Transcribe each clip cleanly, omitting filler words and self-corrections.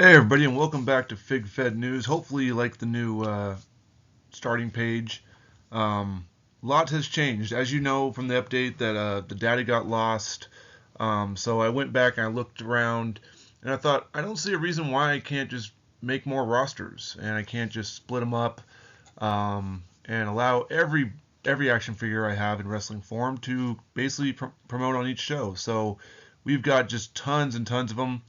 Hey everybody, and welcome back to FigFed News. Hopefully you like the new starting page. A lot has changed, as you know from the update that the data got lost. So I went back and I looked around, and I thought I don't see a reason why I can't just make more rosters and I can't just split them up and allow every action figure I have in wrestling form to basically promote on each show. So we've got just tons and tons of them.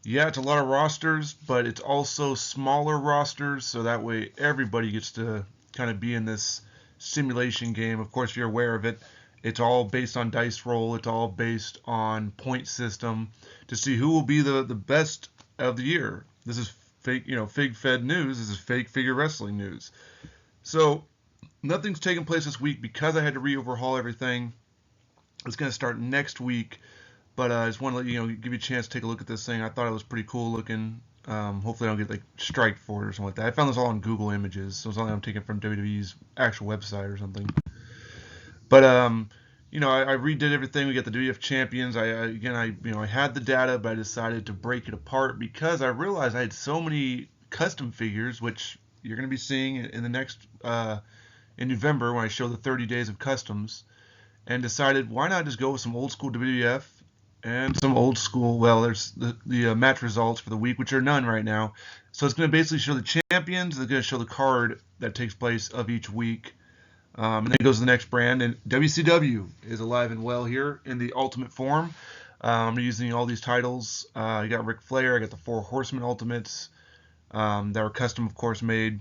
Yeah, it's a lot of rosters, but it's also smaller rosters, so that way everybody gets to kind of be in this simulation game. Of course, if you're aware of it, it's all based on dice roll. It's all based on point system to see who will be the best of the year. This is fake, Fig Fed news. This is fake figure wrestling news. So nothing's taken place this week because I had to re-overhaul everything. It's going to start next week. But I just want to let give you a chance to take a look at this thing. I thought it was pretty cool looking. Hopefully, I don't get like striked for it or something like that. I found this all on Google Images, so it's not like I'm taking it from WWE's actual website or something. But I redid everything. We got the WWF champions. I had the data, but I decided to break it apart because I realized I had so many custom figures, which you're going to be seeing in the next in November when I show the 30 days of customs, and decided why not just go with some old school WWF and some old school. Well, there's the match results for the week, which are none right now. So it's going to basically show the champions. It's going to show the card that takes place of each week. And then it goes to the next brand. And WCW is alive and well here in the Ultimate form. I'm using all these titles. I got Ric Flair. I got the Four Horsemen Ultimates that were custom, of course, made.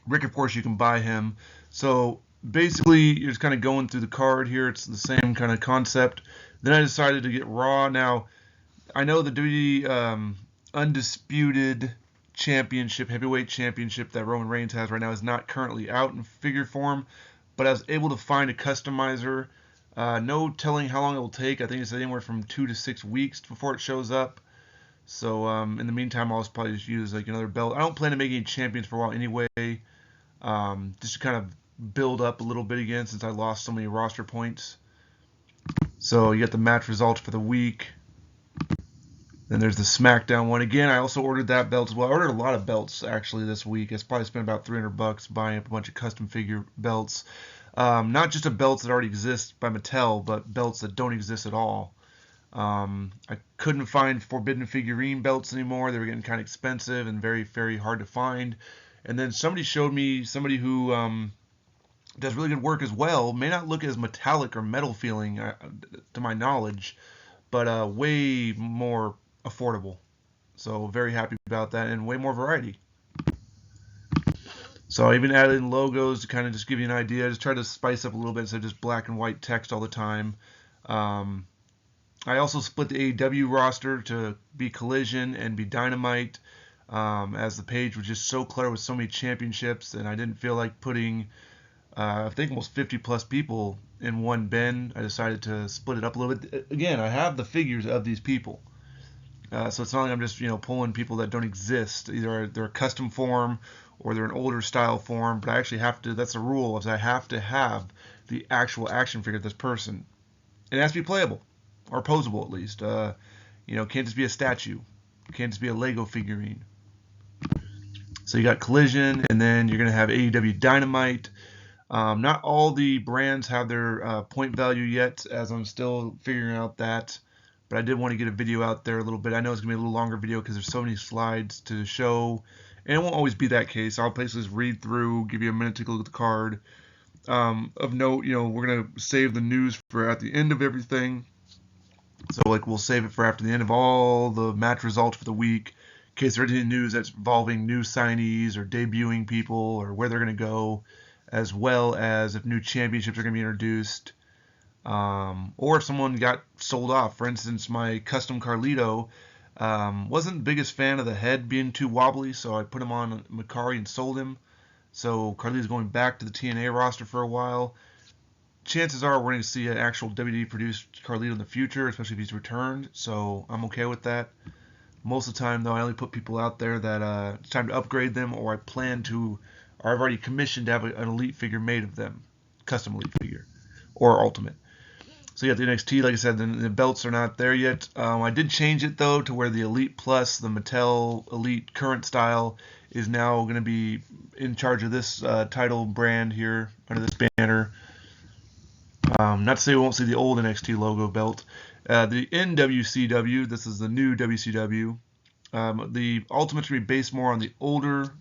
Rick, of course, you can buy him. So basically, you're just kind of going through the card here. It's the same kind of concept. Then I decided to get Raw. Now, I know the WWE Undisputed Championship, Heavyweight Championship that Roman Reigns has right now is not currently out in figure form, but I was able to find a customizer. No telling how long it will take. I think it's anywhere from 2 to 6 weeks before it shows up. So in the meantime, I'll probably just use like another belt. I don't plan to make any champions for a while anyway. Just to kind of build up a little bit again since I lost so many roster points. So you get the match results for the week. Then there's the SmackDown one. Again, I also ordered that belt as well. I ordered a lot of belts actually this week. I probably spent about $300 buying up a bunch of custom figure belts. Not just the belts that already exist by Mattel, but belts that don't exist at all. I couldn't find Forbidden Figurine belts anymore. They were getting kind of expensive and very, very hard to find. And then somebody showed me somebody who does really good work as well. May not look as metallic or metal feeling to my knowledge, but way more affordable. So very happy about that and way more variety. So I even added in logos to kind of just give you an idea. I just try to spice up a little bit instead of just black and white text all the time. I also split the AEW roster to be Collision and be Dynamite, as the page was just so cluttered with so many championships, and I didn't feel like putting, I think almost 50 plus people in one bin. I decided to split it up a little bit. Again, I have the figures of these people, so it's not like I'm just pulling people that don't exist. Either they're a custom form or they're an older style form. But I actually have to. That's a rule. Is I have to have the actual action figure of this person. It has to be playable or posable at least. Can't just be a statue. It can't just be a Lego figurine. So you got Collision, and then you're gonna have AEW Dynamite. Not all the brands have their point value yet, as I'm still figuring out that. But I did want to get a video out there a little bit. I know it's gonna be a little longer video because there's so many slides to show, and it won't always be that case. I'll basically just read through, give you a minute to look at the card. Of note, we're gonna save the news for at the end of everything. So like we'll save it for after the end of all the match results for the week, in case there's any news that's involving new signees or debuting people or where they're going to go, as well as if new championships are going to be introduced, or if someone got sold off. For instance, my custom Carlito wasn't the biggest fan of the head being too wobbly, so I put him on Macari and sold him. So Carlito's going back to the TNA roster for a while. Chances are we're going to see an actual WWE produced Carlito in the future, especially if he's returned. So I'm okay with that. Most of the time, though, I only put people out there that it's time to upgrade them, or I plan to, or I've already commissioned to have an elite figure made of them, custom elite figure, or ultimate. So you got the NXT, like I said, the belts are not there yet. I did change it though to where the Elite Plus, the Mattel Elite current style, is now going to be in charge of this title brand here under this banner. Not to say we won't see the old NXT logo belt. The NWCW, this is the new WCW. The Ultimate's going to be based more on the older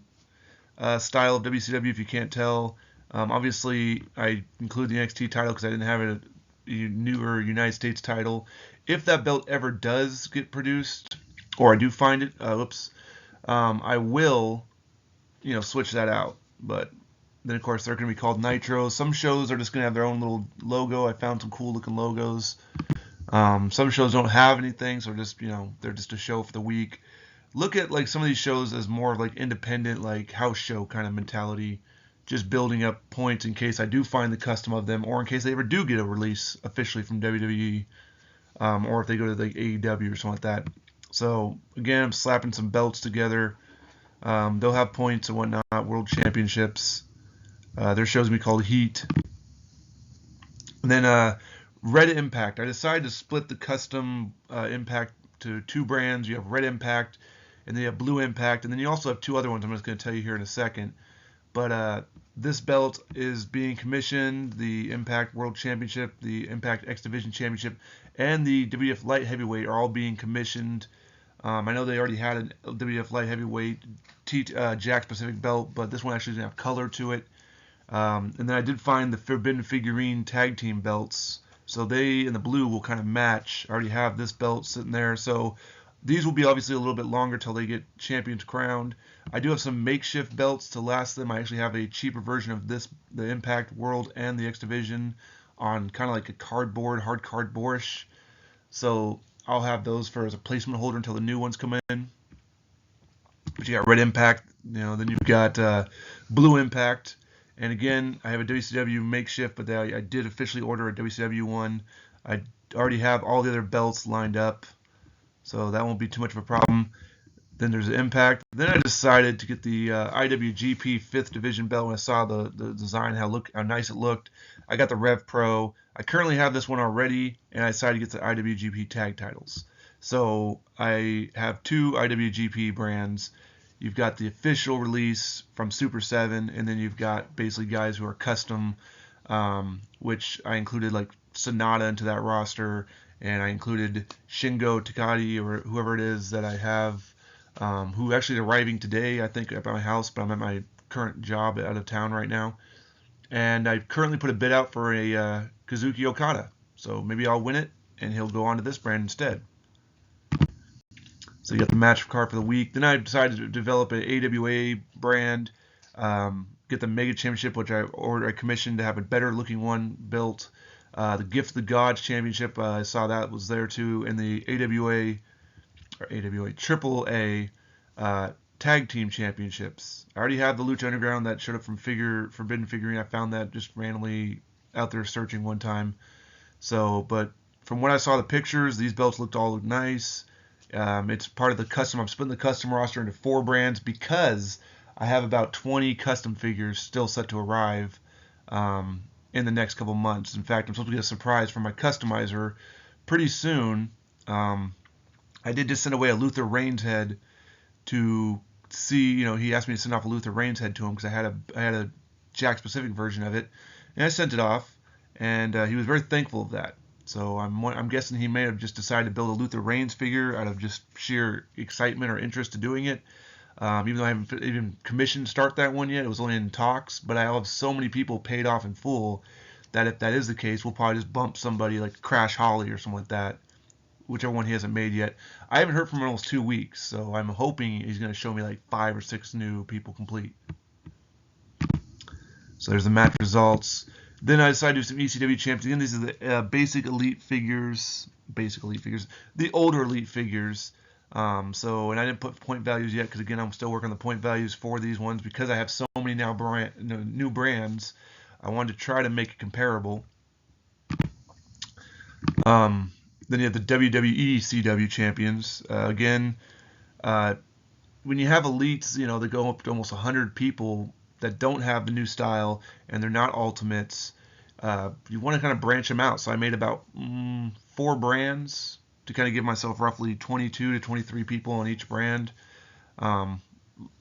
style of WCW, if you can't tell. Obviously, I include the NXT title because I didn't have a newer United States title. If that belt ever does get produced, or I do find it, I will, switch that out. But then, of course, they're going to be called Nitro. Some shows are just going to have their own little logo. I found some cool looking logos. Some shows don't have anything, so just they're just a show for the week. Look at like some of these shows as more of like independent, like house show kind of mentality, just building up points in case I do find the custom of them, or in case they ever do get a release officially from WWE, or if they go to like AEW or something like that. So again, I'm slapping some belts together. They'll have points and whatnot, world championships. Their show's gonna be called Heat. And then Red Impact. I decided to split the custom Impact to two brands. You have Red Impact, and then you have Blue Impact, and then you also have two other ones I'm just going to tell you here in a second. But this belt is being commissioned, the Impact World Championship, the Impact X Division Championship, and the WWF Light Heavyweight are all being commissioned. I know they already had a WWF Light Heavyweight Jack Pacific belt, but this one actually doesn't have color to it. And then I did find the Forbidden Figurine Tag Team belts. So they and the blue will kind of match. I already have this belt sitting there. So these will be obviously a little bit longer till they get champions crowned. I do have some makeshift belts to last them. I actually have a cheaper version of this, the Impact World and the X Division, on kind of like a cardboard, hard cardboardish. So I'll have those for as a placement holder until the new ones come in. But you got Red Impact, then you've got Blue Impact. And again, I have a WCW makeshift, but I did officially order a WCW one. I already have all the other belts lined up, so that won't be too much of a problem. Then there's Impact. Then I decided to get the IWGP 5th Division belt when I saw the design, how nice it looked. I got the Rev Pro. I currently have this one already, and I decided to get the IWGP tag titles. So I have two IWGP brands. You've got the official release from Super 7, and then you've got basically guys who are custom, which I included like Sonata into that roster, and I included Shingo Takagi or whoever it is that I have, who actually is arriving today, I think, at my house, but I'm at my current job out of town right now. And I currently put a bid out for a Kazuki Okada, so maybe I'll win it, and he'll go on to this brand instead. So you got the match card for the week. Then I decided to develop an AWA brand, get the Mega Championship, which I commissioned to have a better looking one built. The Gift of the Gods Championship, I saw that was there too, and the AAA Tag Team Championships. I already have the Lucha Underground that showed up from Forbidden Figurine. I found that just randomly out there searching one time. So, but from what I saw the pictures, these belts look nice. It's part of the custom. I'm splitting the custom roster into 4 brands because I have about 20 custom figures still set to arrive in the next couple months. In fact, I'm supposed to get a surprise from my customizer pretty soon. I did just send away a Luther Reigns head to see. He asked me to send off a Luther Reigns head to him because I had a Jack Pacific version of it, and I sent it off, and he was very thankful of that. So I'm guessing he may have just decided to build a Luther Reigns figure out of just sheer excitement or interest to doing it. Even though I haven't even commissioned to start that one yet, it was only in talks. But I have so many people paid off in full that if that is the case, we'll probably just bump somebody like Crash Holly or something like that, whichever one he hasn't made yet. I haven't heard from him in almost 2 weeks, so I'm hoping he's going to show me like 5 or 6 new people complete. So there's the match results. Then I decided to do some ECW champions. Again, these are the basic elite figures, the older elite figures. And I didn't put point values yet because, again, I'm still working on the point values for these ones because I have so many now new brands. I wanted to try to make it comparable. Then you have the WWE CW champions. Again, when you have elites, they go up to almost 100 people that don't have the new style and they're not ultimates. you want to kind of branch them out. So I made about 4 brands to kind of give myself roughly 22 to 23 people on each brand.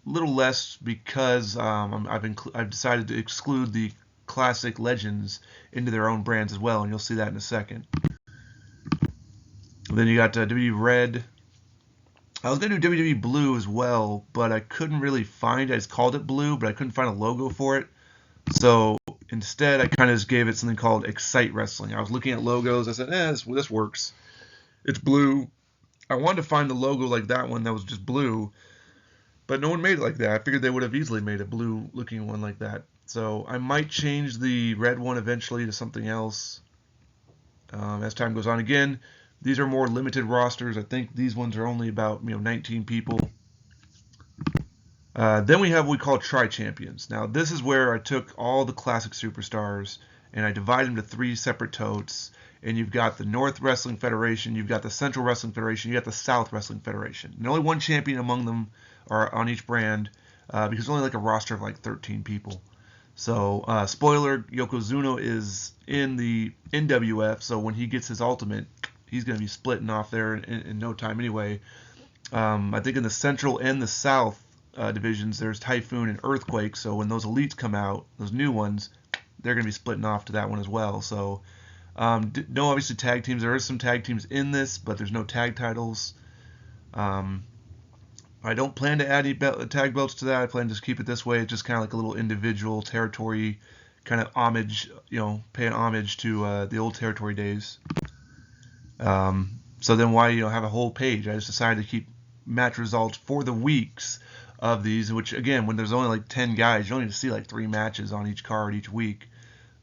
Little less because I've decided to exclude the classic legends into their own brands as well, and you'll see that in a second. Then you got WWE Red. I was gonna do WWE Blue as well, but I couldn't really find it. I just called it Blue, but I couldn't find a logo for it. So instead, I kind of just gave it something called Excite Wrestling. I was looking at logos. I said, this works. It's blue. I wanted to find a logo like that one that was just blue, but no one made it like that. I figured they would have easily made a blue looking one like that. So I might change the red one eventually to something else as time goes on. Again, these are more limited rosters. I think these ones are only about 19 people. Then we have what we call Tri-Champions. Now this is where I took all the classic superstars and I divide them to 3 separate totes. And you've got the North Wrestling Federation, you've got the Central Wrestling Federation, you got the South Wrestling Federation. And only one champion among them are on each brand because there's only like a roster of like 13 people. So, spoiler, Yokozuna is in the NWF, so when he gets his ultimate, he's going to be splitting off there in no time anyway. I think in the Central and the South divisions, there's Typhoon and Earthquake, so when those elites come out, those new ones, they're going to be splitting off to that one as well. So, no, obviously tag teams. There is some tag teams in this, but there's no tag titles. I don't plan to add any tag belts to that. I plan to just keep it this way. It's just kind of like a little individual territory kind of homage, paying homage to the old territory days. So then why have a whole page? I just decided to keep match results for the weeks of these, which again, when there's only like 10 guys, you only need to see like 3 matches on each card each week.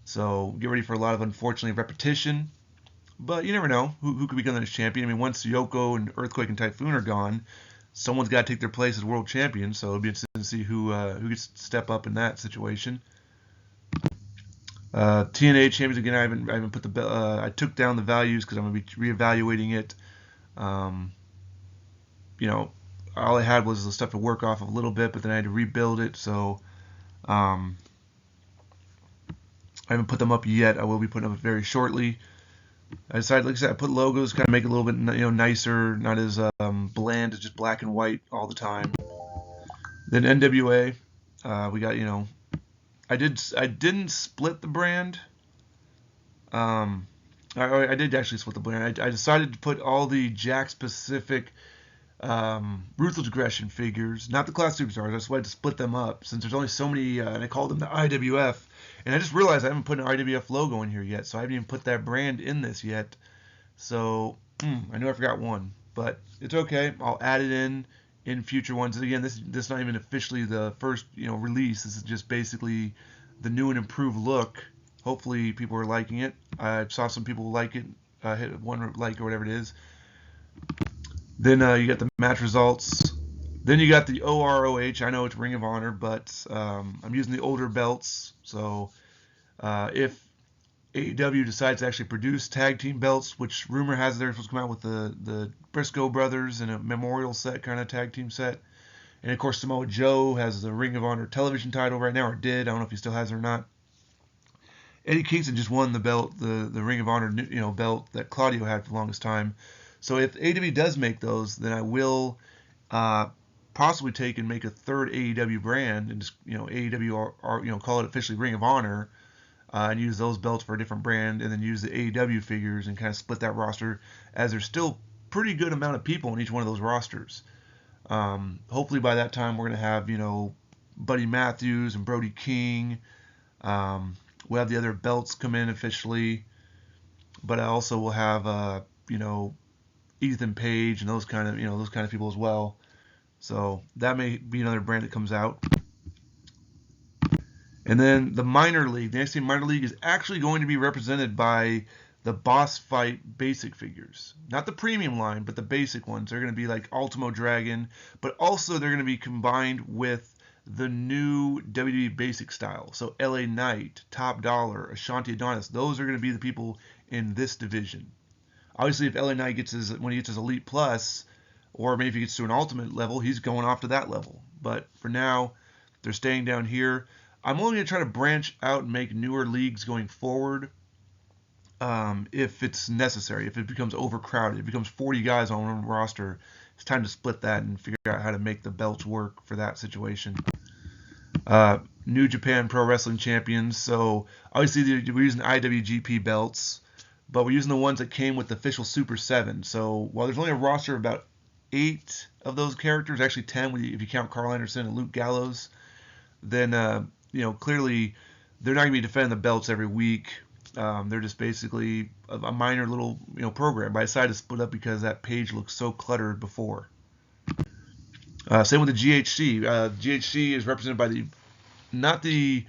So get ready for a lot of, unfortunately, repetition. But you never know who could become the next champion. I mean, once Yoko and Earthquake and Typhoon are gone, someone's got to take their place as world champion. So it'll be interesting to see who gets to step up in that situation. TNA champions again. I haven't put the I took down the values because I'm going to be reevaluating it. All I had was the stuff to work off of a little bit, but then I had to rebuild it. So. I haven't put them up yet. I will be putting them up very shortly. I decided, like I said, I put logos, kind of make it a little bit, nicer, not as bland as just black and white all the time. Then NWA, we got, I didn't split the brand. I did actually split the brand. I decided to put all the Jakks Pacific Ruthless Aggression figures, not the Class Superstars. I just wanted to split them up since there's only so many, and I called them the IWF. And I just realized I haven't put an IWF logo in here yet, so I haven't even put that brand in this yet. So I know I forgot one, but it's okay. I'll add it in future ones. And again, this is not even officially the first release. This is just basically the new and improved look. Hopefully people are liking it. I saw some people like it, hit one like or whatever it is. Then you got the match results. Then you got the OROH. I know it's Ring of Honor, but I'm using the older belts. So if AEW decides to actually produce tag team belts, which rumor has they're supposed to come out with the Briscoe brothers in a memorial set kind of tag team set. And of course Samoa Joe has the Ring of Honor television title right now, or did. I don't know if he still has it or not. Eddie Kingston just won the belt, the Ring of Honor belt that Claudio had for the longest time. So if AEW does make those, then I will possibly take and make a third AEW brand and just AEW or call it officially Ring of Honor and use those belts for a different brand, and then use the AEW figures and kind of split that roster, as there's still pretty good amount of people in each one of those rosters. Hopefully by that time we're going to have Buddy Matthews and Brody King. We'll have the other belts come in officially, but I also will have Ethan Page and those kind of people as well. So that may be another brand that comes out. And then the minor league, the NXT minor league is actually going to be represented by the Boss Fight basic figures. Not the premium line, but the basic ones. They're going to be like Ultimo Dragon, but also they're going to be combined with the new WWE basic style. So LA Knight, Top Dollar, Ashanti Adonis, those are going to be the people in this division. Obviously, if LA Knight when he gets his Elite Plus, or maybe if he gets to an Ultimate level, he's going off to that level. But for now, they're staying down here. I'm only going to try to branch out and make newer leagues going forward if it's necessary. If it becomes overcrowded, it becomes 40 guys on one roster, it's time to split that and figure out how to make the belts work for that situation. New Japan Pro Wrestling Champions. So obviously we're using IWGP belts, but we're using the ones that came with the official Super 7. So while there's only a roster of about 8 of those characters, actually 10 if you count Carl Anderson and Luke Gallows, then clearly they're not going to be defending the belts every week. They're just basically a minor little program. But I decided to split up because that page looked so cluttered before. Same with the GHC. GHC is represented by not the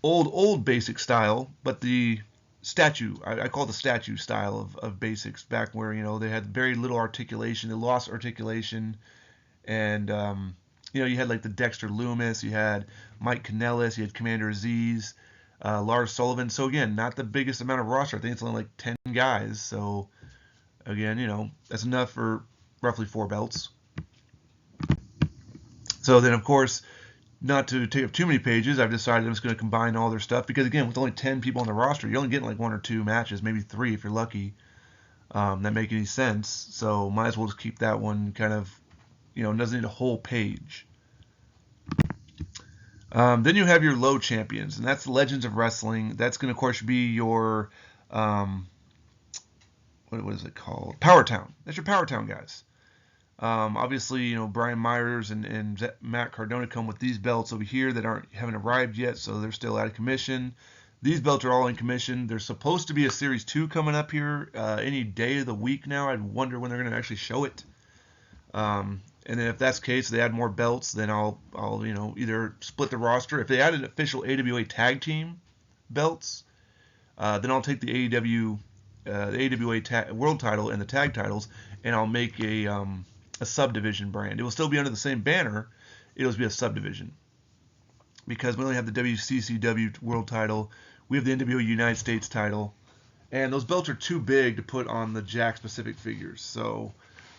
old basic style, but the statue. I call it the statue style of basics, back where they had very little articulation. They lost articulation, and you had like the Dexter Loomis, you had Mike Kanellis, you had Commander Aziz, Lars Sullivan. So again, not the biggest amount of roster. I think it's only like 10 guys. So again, that's enough for roughly 4 belts. So then, of course, not to take up too many pages, I've decided I'm just going to combine all their stuff because, again, with only 10 people on the roster, you're only getting like 1 or 2 matches, maybe 3 if you're lucky, that make any sense. So might as well just keep that one kind of, doesn't need a whole page. Then you have your low champions, and that's the Legends of Wrestling. That's going to, of course, be your, what is it called? Power Town. That's your Power Town guys. Obviously, Brian Myers and Matt Cardona come with these belts over here that haven't arrived yet, so they're still out of commission. These belts are all in commission. There's supposed to be a Series 2 coming up here any day of the week now. I wonder when they're going to actually show it. And then if that's the case, they add more belts, then I'll either split the roster. If they add an official AWA tag team belts, then I'll take the AWA world title and the tag titles, and I'll make a subdivision brand. It will still be under the same banner. It'll just be a subdivision because we only have the WCCW world title. We have the NWA United States title, and those belts are too big to put on the Jakks Pacific figures. So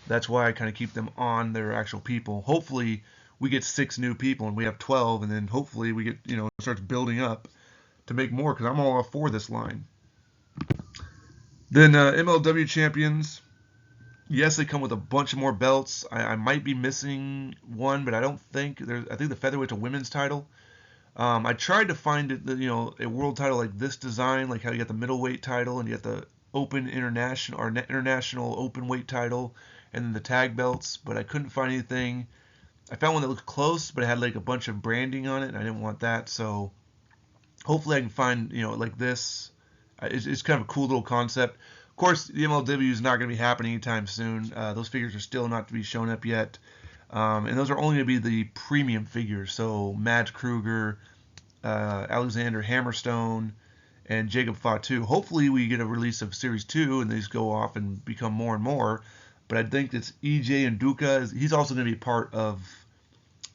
that's why I kind of keep them on their actual people. Hopefully we get 6 new people and we have 12, and then hopefully we get it starts building up to make more because I'm all for this line. Then MLW champions. Yes, they come with a bunch of more belts. I might be missing one, but I don't think I think the featherweight's a women's title. I tried to find it, a world title like this design, like how you got the middleweight title and you got the open international or international open weight title, and then the tag belts, but I couldn't find anything. I found one that looked close, but it had like a bunch of branding on it, and I didn't want that. So hopefully I can find like this. It's kind of a cool little concept. Of course, the MLW is not going to be happening anytime soon. Those figures are still not to be shown up yet. And those are only going to be the premium figures. So Mads Kruger, Alexander Hammerstone, and Jacob Fatu. Hopefully we get a release of Series 2 and these go off and become more and more. But I think it's EJ and Duca. He's also going to be part of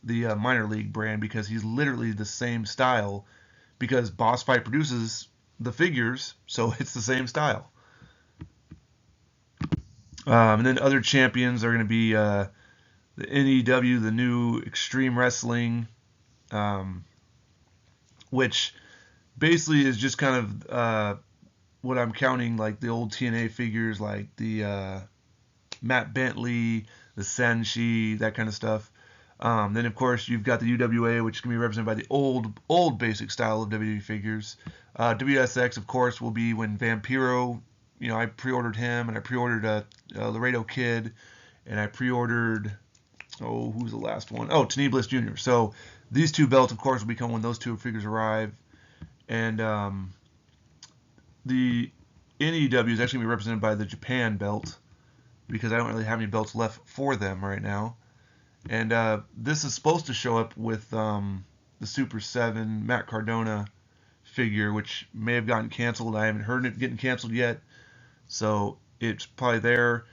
the minor league brand because he's literally the same style because Boss Fight produces the figures, so it's the same style. And then other champions are going to be the NEW, the new Extreme Wrestling, which basically is just kind of what I'm counting like the old TNA figures, like the Matt Bentley, the Senshi, that kind of stuff. Then of course you've got the UWA, which can be represented by the old basic style of WWE figures. WSX, of course, will be when Vampiro. I pre-ordered him, and I pre-ordered Laredo Kid, and I pre-ordered, who's the last one? Oh, Tenille Bliss Jr. So these 2 belts, of course, will become when those 2 figures arrive. And the NEW is actually going to be represented by the Japan belt, because I don't really have any belts left for them right now. And this is supposed to show up with the Super 7 Matt Cardona figure, which may have gotten canceled. I haven't heard it getting canceled yet. So it's probably there.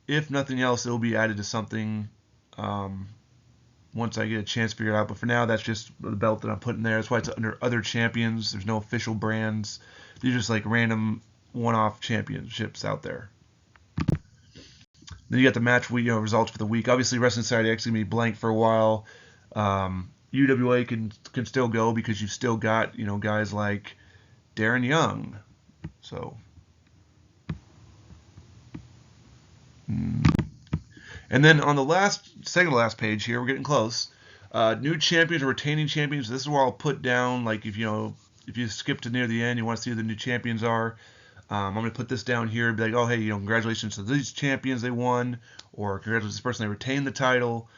If nothing else, it'll be added to something once I get a chance to figure it out. But for now, that's just the belt that I'm putting there. That's why it's under other champions. There's no official brands. These are just like random one-off championships out there. Then you got the match results for the week. Obviously, Wrestling Society X is going to be blank for a while. UWA can still go because you've still got, you know, guys like Darren Young. So, and then on the second to last page here, we're getting close. New champions or retaining champions. This is where I'll put down, like, if you skip to near the end, you want to see who the new champions are. I'm going to put this down here and be like, oh, hey, you know, congratulations to these champions, they won, or congratulations to this person, they retained the title.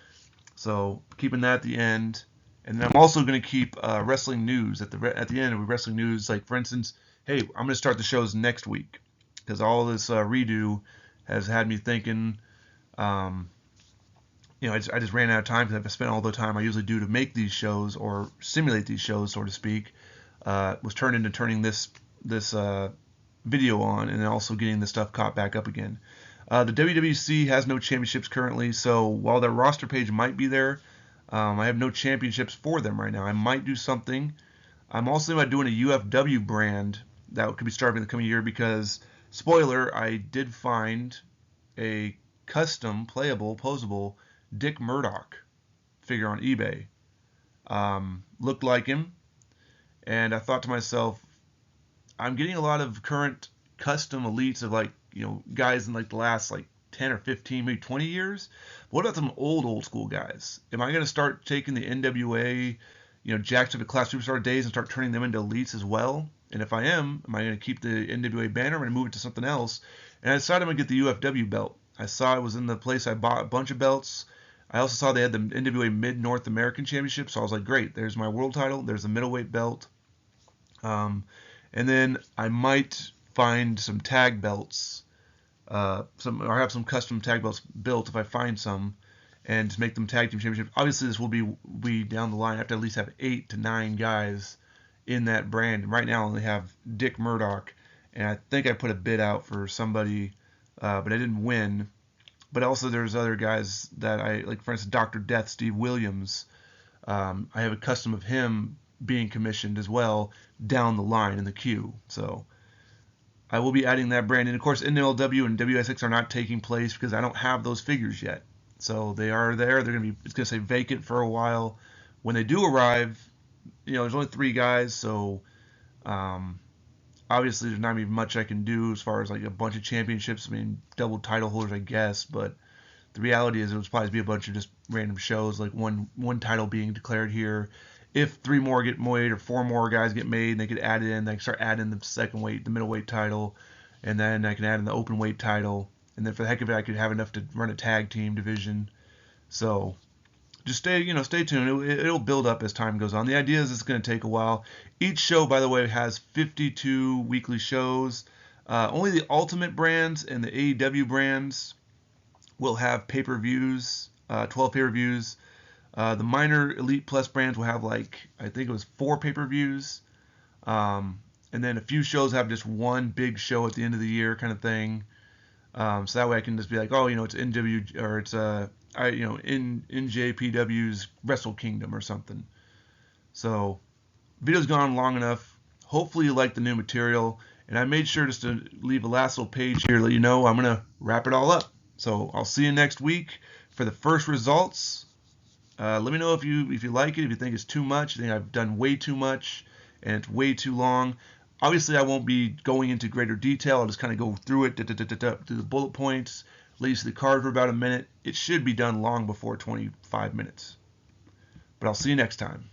So keeping that at the end. And then I'm also going to keep wrestling news at the end of wrestling news. Like, for instance, hey, I'm going to start the shows next week because all this redo has had me thinking, you know, I just ran out of time because I've spent all the time I usually do to make these shows or simulate these shows, so to speak. Was turned into turning this video on and then also getting the stuff caught back up again. The WWC has no championships currently, so while their roster page might be there, I have no championships for them right now. I might do something. I'm also thinking about doing a UFW brand that could be starting in the coming year because, spoiler, I did find a custom, playable, posable Dick Murdoch figure on eBay. Looked like him, and I thought to myself, I'm getting a lot of current custom elites of, like, you know, guys in like the last like 10 or 15, maybe 20 years. What about some old school guys? Am I going to start taking the NWA, you know, Jack to the Class Superstar days and start turning them into elites as well? And if I am I going to keep the NWA banner? I'm going to move it to something else. And I decided I'm going to get the UFW belt. I saw it was in the place I bought a bunch of belts. I also saw they had the NWA Mid North American Championship, so I was like, great, there's my world title, there's the middleweight belt. And then I might find some tag belts, or have some custom tag belts built if I find some, and to make them tag team championships. Obviously, this will be down the line. I have to at least have 8 to 9 guys in that brand. And right now, I only have Dick Murdoch, and I think I put a bid out for somebody, but I didn't win. But also, there's other guys that I like. For instance, Dr. Death, Steve Williams. I have a custom of him being commissioned as well down the line in the queue. So I will be adding that brand. And of course, NLW and WSX are not taking place because I don't have those figures yet. So they are there. It's going to say vacant for a while. When they do arrive, you know, there's only 3 guys, so obviously there's not even much I can do as far as like a bunch of championships. I mean, double title holders, I guess, but the reality is it would probably be a bunch of just random shows, like one title being declared here. If 3 more get made or 4 more guys get made, they could add it in. They can start adding the second weight, the middleweight title, and then I can add in the open weight title. And then for the heck of it, I could have enough to run a tag team division. So just stay tuned. It'll build up as time goes on. The idea is it's going to take a while. Each show, by the way, has 52 weekly shows. Only the Ultimate brands and the AEW brands will have pay-per-views, 12 pay-per-views. The minor Elite Plus brands will have, like, I think it was 4 pay-per-views. And then a few shows have just one big show at the end of the year kind of thing. So that way I can just be like, oh, you know, it's NW or it's NJPW's Wrestle Kingdom or something. So video's gone long enough. Hopefully you like the new material. And I made sure just to leave a last little page here to let you know I'm going to wrap it all up. So I'll see you next week for the first results. Let me know if you like it, if you think it's too much, you think I've done way too much and it's way too long. Obviously, I won't be going into greater detail. I'll just kind of go through it, do the bullet points, let you see the card for about a minute. It should be done long before 25 minutes. But I'll see you next time.